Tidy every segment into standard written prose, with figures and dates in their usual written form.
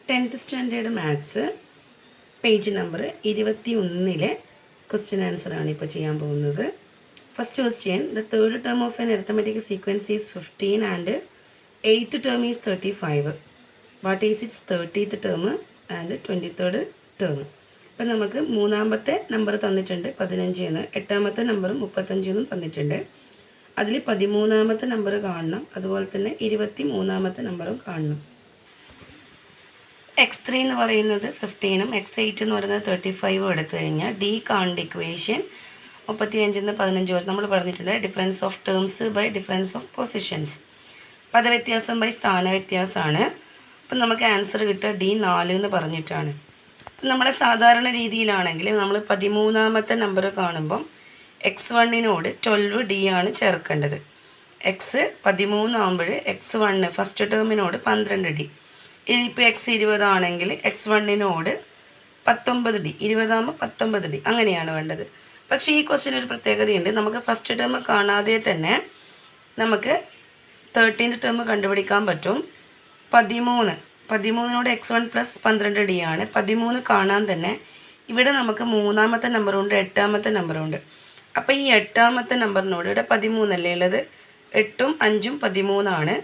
10th standard maths page number 21 question ആൻസറാണ് ഇപ്പോൾ ചെയ്യാൻ പോകുന്നത്. First question, the third term of an arithmetic sequence is 15 and 8th term is 35. What is its 30th term and 23rd term? ഇപ്പം നമുക്ക് മൂന്നാമത്തെ number തന്നിട്ടുണ്ട് 15 എന്ന്, എട്ടാമത്തെ നമ്പറും 35 എന്നും തന്നിട്ടുണ്ട്. അതിൽ 13ാമത്തെ നമ്പർ കാണണം, അതുപോലെ തന്നെ 23ാമത്തെ നമ്പറും കാണണം. x3 എന്ന് പറയുന്നത് 15ഉം x8 എന്ന് പറയുന്നത് 35ഉം എടുത്തു കഴിഞ്ഞാൽ ഡി കാണേണ്ട ഇക്വേഷൻ 35 15 നമ്മൾ പറഞ്ഞിട്ടുണ്ട്. Difference of terms by difference of positions, പദവ്യത്യാസം ബൈ സ്ഥാനവ്യത്യാസമാണ്. അപ്പം നമുക്ക് ആൻസർ കിട്ടുക D 4 എന്ന് പറഞ്ഞിട്ടാണ്. നമ്മളെ സാധാരണ രീതിയിലാണെങ്കിൽ നമ്മൾ 13ാമത്തെ നമ്പർ കാണുമ്പം x1നോട് 12D ആണ് ചേർക്കേണ്ടത്. x 13 ആകുമ്പോൾ x1 ഫസ്റ്റ് ടേമിനോട് 12D. ഇനിയിപ്പോൾ x 20 ആണെങ്കിൽ x1നോട് 19D, 20 ആകുമ്പോൾ 19D, അങ്ങനെയാണ് വേണ്ടത്. പക്ഷേ ഈ ക്വസ്റ്റ്യൻ ഒരു പ്രത്യേകതയുണ്ട്. നമുക്ക് ഫസ്റ്റ് ടേം കാണാതെ തന്നെ നമുക്ക് 13th ടേം കണ്ടുപിടിക്കാൻ പറ്റും. 13നോട് x1 + 12D ആണ്. 13 കാണാൻ തന്നെ ഇവിടെ നമുക്ക് മൂന്നാമത്തെ നമ്പറുണ്ട്, എട്ടാമത്തെ നമ്പറുണ്ട്. അപ്പോൾ ഈ എട്ടാമത്തെ നമ്പറിനോട് ഇവിടെ 13 അല്ലേ ഉള്ളത്, 8ഉം 5ഉം 13 ആണ്.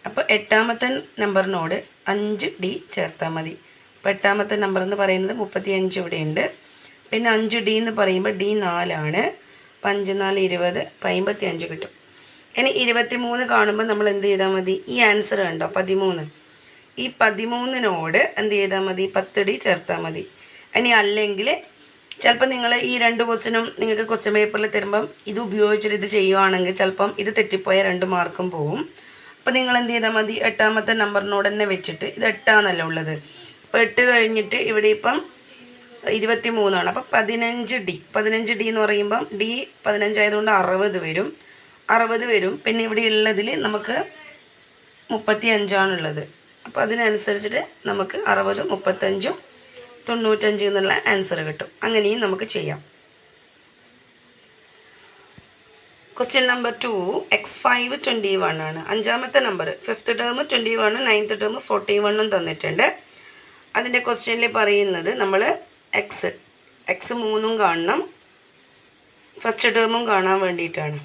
അപ്പോൾ എട്ടാമത്തെ നമ്പറിനോട് 5D ചേർത്താൽ മതി. അപ്പോൾ എട്ടാമത്തെ നമ്പർ എന്ന് പറയുന്നത് 35 ഇവിടെയുണ്ട്. പിന്നെ 5D എന്ന് പറയുമ്പോൾ D 4 ആണ്. 5 4 20, 55 കിട്ടും. ഇനി 23 കാണുമ്പോൾ നമ്മൾ എന്ത് ചെയ്താൽ മതി? ഈ ആൻസർ കണ്ടോ 13, ഈ 13നോട് എന്ത് ചെയ്താൽ മതി? 10D ചേർത്താൽ മതി. ഇനി അല്ലെങ്കിൽ ചിലപ്പോൾ നിങ്ങൾ ഈ രണ്ട് ക്വസ്റ്റ്യനും നിങ്ങൾക്ക് ക്വസ്റ്റ്യൻ പേപ്പറിൽ തരുമ്പം ഇത് ഉപയോഗിച്ചിട്ട് ഇത് ചെയ്യുവാണെങ്കിൽ ചിലപ്പം ഇത് തെറ്റിപ്പോയ 2 മാർക്കും പോവും. അപ്പോൾ നിങ്ങൾ എന്ത് ചെയ്താൽ മതി? എട്ടാമത്തെ നമ്പറിനോട് തന്നെ വെച്ചിട്ട്, ഇത് 8 ആണല്ലോ ഉള്ളത്, അപ്പോൾ 8 കഴിഞ്ഞിട്ട് ഇവിടെ ഇപ്പം 23 ആണ്. അപ്പോൾ 15D എന്ന് പറയുമ്പം D 15 ആയതുകൊണ്ട് 60 വരും. പിന്നെ ഇവിടെ ഉള്ളതിൽ നമുക്ക് 35 ആണുള്ളത്. അപ്പോൾ അതിനനുസരിച്ചിട്ട് നമുക്ക് 60, 35, 95 എന്നുള്ള ആൻസർ കിട്ടും. അങ്ങനെയും നമുക്ക് ചെയ്യാം. ക്വസ്റ്റ്യൻ നമ്പർ 2, x5 21 ആണ്. അഞ്ചാമത്തെ number 5th term 21, 9th term 41 തന്നിട്ടുണ്ട്. അതിൻ്റെ ക്വസ്റ്റ്യനിൽ പറയുന്നത് നമ്മൾ x 3 കാണണം, ഫസ്റ്റ് ടേമും കാണാൻ വേണ്ടിയിട്ടാണ്.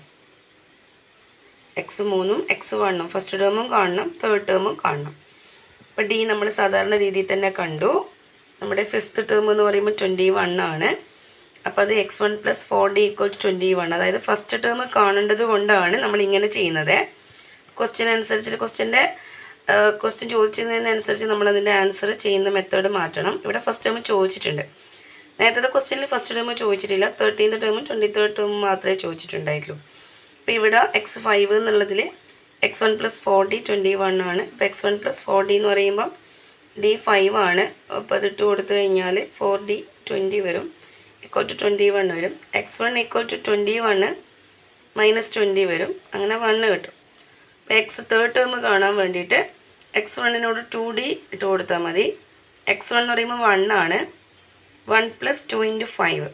x 3ഉം x 1ഉം ഫസ്റ്റ് ടേമും കാണണം, തേർഡ് ടേമും കാണണം. അപ്പോൾ D നമ്മൾ സാധാരണ രീതിയിൽ തന്നെ കണ്ടു. നമ്മുടെ 5th ടേം എന്ന് പറയുമ്പോൾ 21 ആണ്. അപ്പോൾ അത് x1 + 4D = 21. അതായത് ഫസ്റ്റ് ടേം കാണേണ്ടത് കൊണ്ടാണ് നമ്മൾ ഇങ്ങനെ ചെയ്യുന്നത്. ക്വസ്റ്റ്യൻ അനുസരിച്ചിട്ട് ക്വസ്റ്റ്യൻ ചോദിച്ചതിനനുസരിച്ച് നമ്മളതിൻ്റെ ആൻസർ ചെയ്യുന്ന മെത്തേഡ് മാറ്റണം. ഇവിടെ ഫസ്റ്റ് ടേം ചോദിച്ചിട്ടുണ്ട്. നേരത്തെ ക്വസ്റ്റ്യനിൽ ഫസ്റ്റ് ടേം ചോദിച്ചിട്ടില്ല, 13th ടേമും 23rd ടേമും മാത്രമേ ചോദിച്ചിട്ടുണ്ടായിട്ടുള്ളൂ. അപ്പോൾ ഇവിടെ x5 എന്നുള്ളതിൽ x1 + 4D 21 ആണ്. അപ്പോൾ x1 + 4D എന്ന് പറയുമ്പം D 5 ആണ്. അപ്പോൾ അത് ഇട്ട് കൊടുത്തു കഴിഞ്ഞാൽ 4D 20 വരും, = 21 വരും. x1 = 21 - 20 വരും, അങ്ങനെ 1 കിട്ടും. അപ്പോൾ x തേർഡ് ടേം കാണാൻ വേണ്ടിയിട്ട് x1നോട് 2D ഇട്ട് കൊടുത്താൽ മതി. x1 എന്ന് പറയുമ്പോൾ 1 ആണ്. 1 + 2 × 5,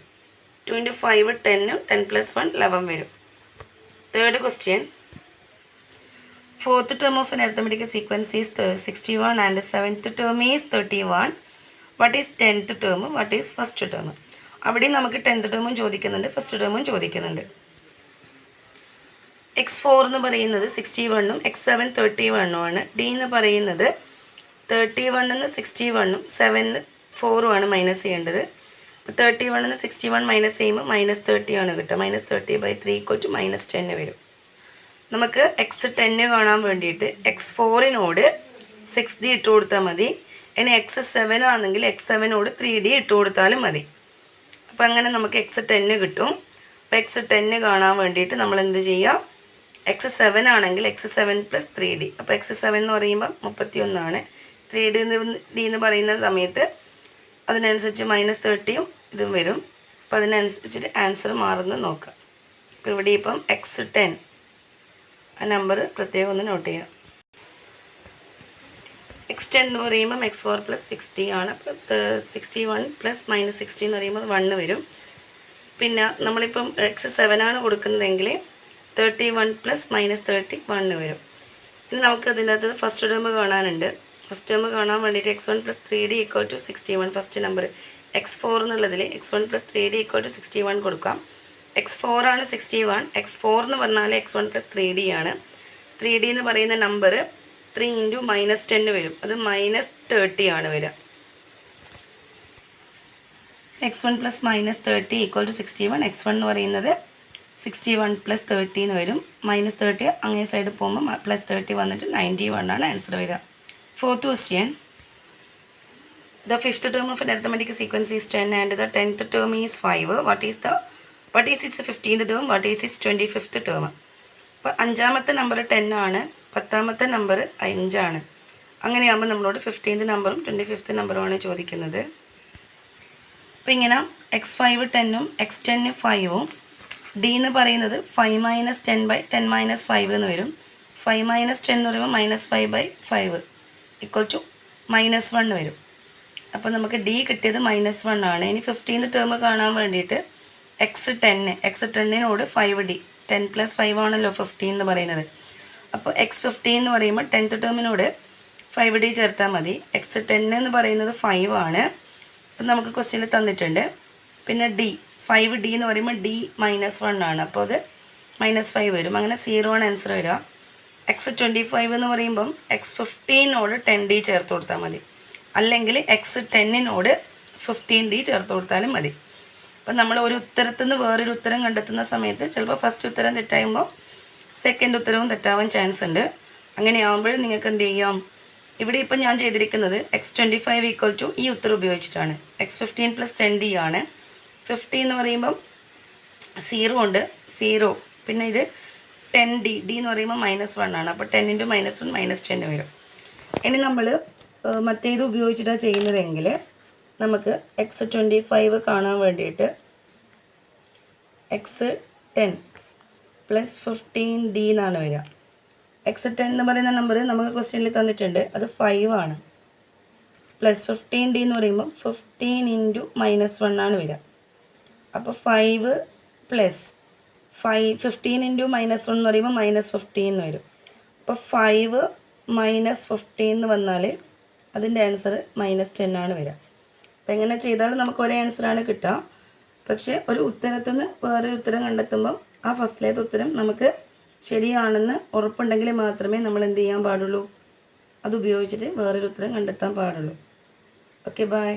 2 × 5 10, 10 + 1 11 വരും. Third question, 4th term of an arithmetic sequence is 61 and 7th term is 31. What is 10th term? What is first term? അവിടെ നമുക്ക് 10th ടേമും ചോദിക്കുന്നുണ്ട്, ഫസ്റ്റ് ടേമും ചോദിക്കുന്നുണ്ട്. x4 എന്ന് പറയുന്നത് 61ഉം x7 31ഉം ആണ്. D എന്ന് പറയുന്നത് 31 61ഉം 7 4ഉം ആണ് മൈനസ് ചെയ്യേണ്ടത്. 31 61 മൈനസ് ചെയ്യുമ്പോൾ -30 ആണ് കിട്ടുക. -30/3 = -10 വരും. നമുക്ക് x10 കാണാൻ വേണ്ടിയിട്ട് x4നോട് 6D ഇട്ട് കൊടുത്താൽ മതി. ഇനി x7 ആണെങ്കിൽ x7നോട് 3D ഇട്ട് കൊടുത്താലും മതി. അപ്പോൾ അങ്ങനെ നമുക്ക് x10 കിട്ടും. അപ്പോൾ x10 കാണാൻ വേണ്ടിയിട്ട് നമ്മൾ എന്ത് ചെയ്യുക? x7 ആണെങ്കിൽ x7 + 3D. അപ്പോൾ x7 എന്ന് പറയുമ്പോൾ 31 ആണ്. 3D എന്ന് പറയുന്ന സമയത്ത് അതിനനുസരിച്ച് -30ഉം ഇതും വരും. അപ്പോൾ അതിനനുസരിച്ചിട്ട് ആൻസർ മാറുന്നത് നോക്കാം. അപ്പോൾ ഇവിടെ ഇപ്പം x10 ആ നമ്പർ പ്രത്യേകം ഒന്ന് നോട്ട് ചെയ്യാം. x10 എന്ന് പറയുമ്പം x4 + 6D ആണ്. അപ്പോൾ 61 + -60 എന്ന് പറയുമ്പോൾ 1 വരും. പിന്നെ നമ്മളിപ്പം x7 ആണ് കൊടുക്കുന്നതെങ്കിൽ 31 + -30 1 വരും. ഇനി നമുക്ക് അതിൻ്റെ അകത്ത് ഫസ്റ്റ് ടേം കാണാനുണ്ട്. ഫസ്റ്റ് ടേം കാണാൻ വേണ്ടിയിട്ട് x1 + 3d = 61. First number x4 എന്നുള്ളതിൽ x1 + 3d = 61 കൊടുക്കാം. x4 ആണ് 61. x4 എന്ന് പറഞ്ഞാൽ x1 + 3d ആണ്. 3d എന്ന് പറയുന്ന നമ്പർ 3 × -10 വരും. അത് -30 ആണ് വരിക. x1 + -30 = 61. x1 എന്ന് പറയുന്നത് 61 + 30 എന്ന് വരും. -30 അങ്ങേ സൈഡ് പോകുമ്പോൾ +30 വന്നിട്ട് 91 ആണ് ആൻസർ വരിക. Fourth question. The fifth term of an arithmetic sequence is 10 and the 10th term is 5. What is its 15th term? What is its 25th term? അപ്പോൾ അഞ്ചാമത്തെ നമ്പർ 10 ആണ്, 10ാമത്തെ നമ്പർ 5 ആണ്. അങ്ങനെയാകുമ്പോൾ നമ്മളോട് 15th നമ്പറും 25th നമ്പറുമാണ് ചോദിക്കുന്നത്. അപ്പോൾ ഇങ്ങനെ x5 10ഉം x10 5ഉം d എന്ന് പറയുന്നത് 5 - 10/10 - 5 എന്ന് വരും. 5 - 10 എന്ന് പറയുമ്പോൾ -5/5 = -1 വരും. അപ്പോൾ നമുക്ക് d കിട്ടിയത് -1 ആണ്. ഇനി 15th ടേം കാണാൻ വേണ്ടിയിട്ട് x10നോട് 5d 10 + 5 ആണല്ലോ 15 എന്ന് പറയുന്നത്. അപ്പോൾ x15 എന്ന് പറയുമ്പോൾ 10th ടേമിനോട് 5d ചേർത്താൽ മതി. x10 എന്ന് പറയുന്നത് 5 ആണ്. അപ്പം നമുക്ക് ക്വസ്റ്റ്യനിൽ തന്നിട്ടുണ്ട്. പിന്നെ d 5d എന്ന് പറയുമ്പോൾ d -1 ആണ്. അപ്പോൾ അത് -5 വരും. അങ്ങനെ 0 ആണ് ആൻസർ വരിക. x25 എന്ന് പറയുമ്പം x15നോട് 10d ചേർത്ത് കൊടുത്താൽ മതി. അല്ലെങ്കിൽ x10നോട് 15d ചേർത്ത് കൊടുത്താലും മതി. അപ്പം നമ്മൾ ഒരു ഉത്തരത്തിൽ നിന്ന് വേറൊരു ഉത്തരം കണ്ടെത്തുന്ന സമയത്ത് ചിലപ്പോൾ ഫസ്റ്റ് ഉത്തരം തെറ്റാകുമ്പോൾ സെക്കൻഡ് ഉത്തരവും തെറ്റാവാൻ ചാൻസ് ഉണ്ട്. അങ്ങനെയാകുമ്പോഴും നിങ്ങൾക്ക് എന്ത് ചെയ്യാം, ഇവിടെ ഇപ്പം ഞാൻ ചെയ്തിരിക്കുന്നത് x25 = ഈ ഉത്തരം ഉപയോഗിച്ചിട്ടാണ്. x15 + 10d ആണ്. 50 എന്ന് പറയുമ്പം 0 ഉണ്ട്, 0. പിന്നെ ഇത് 10d എന്ന് പറയുമ്പോൾ -1 ആണ്. അപ്പോൾ 10 × -1 -10 വരും. ഇനി നമ്മൾ മറ്റേത് ഉപയോഗിച്ചിട്ടാണ് ചെയ്യുന്നതെങ്കിൽ നമുക്ക് x25 കാണാൻ വേണ്ടിയിട്ട് x10 + 15d എന്നാണ് വരിക. x10 എന്ന് പറയുന്ന നമ്പർ നമുക്ക് ക്വസ്റ്റ്യനിൽ തന്നിട്ടുണ്ട്, അത് 5 ആണ്. +15d എന്ന് പറയുമ്പോൾ 15 × -1 ആണ് വരിക. അപ്പോൾ 5 + 15 × -1 എന്ന് പറയുമ്പോൾ -15 എന്ന് വരും. അപ്പോൾ 5 - 15 എന്ന് വന്നാൽ അതിൻ്റെ ആൻസർ -10 ആണ് വരിക. അപ്പോൾ എങ്ങനെ ചെയ്താലും നമുക്ക് ഒരേ ആൻസറാണ് കിട്ടുക. പക്ഷേ ഒരു ഉത്തരത്തിൽ നിന്ന് വേറൊരു ഉത്തരം കണ്ടെത്തുമ്പം ആ ഫസ്റ്റിലേത്തെ ഉത്തരം നമുക്ക് ശരിയാണെന്ന് ഉറപ്പുണ്ടെങ്കിൽ മാത്രമേ നമ്മൾ എന്ത് ചെയ്യാൻ പാടുള്ളൂ, അത് ഉപയോഗിച്ചിട്ട് വേറൊരു ഉത്തരം കണ്ടെത്താൻ പാടുള്ളൂ. Okay, by.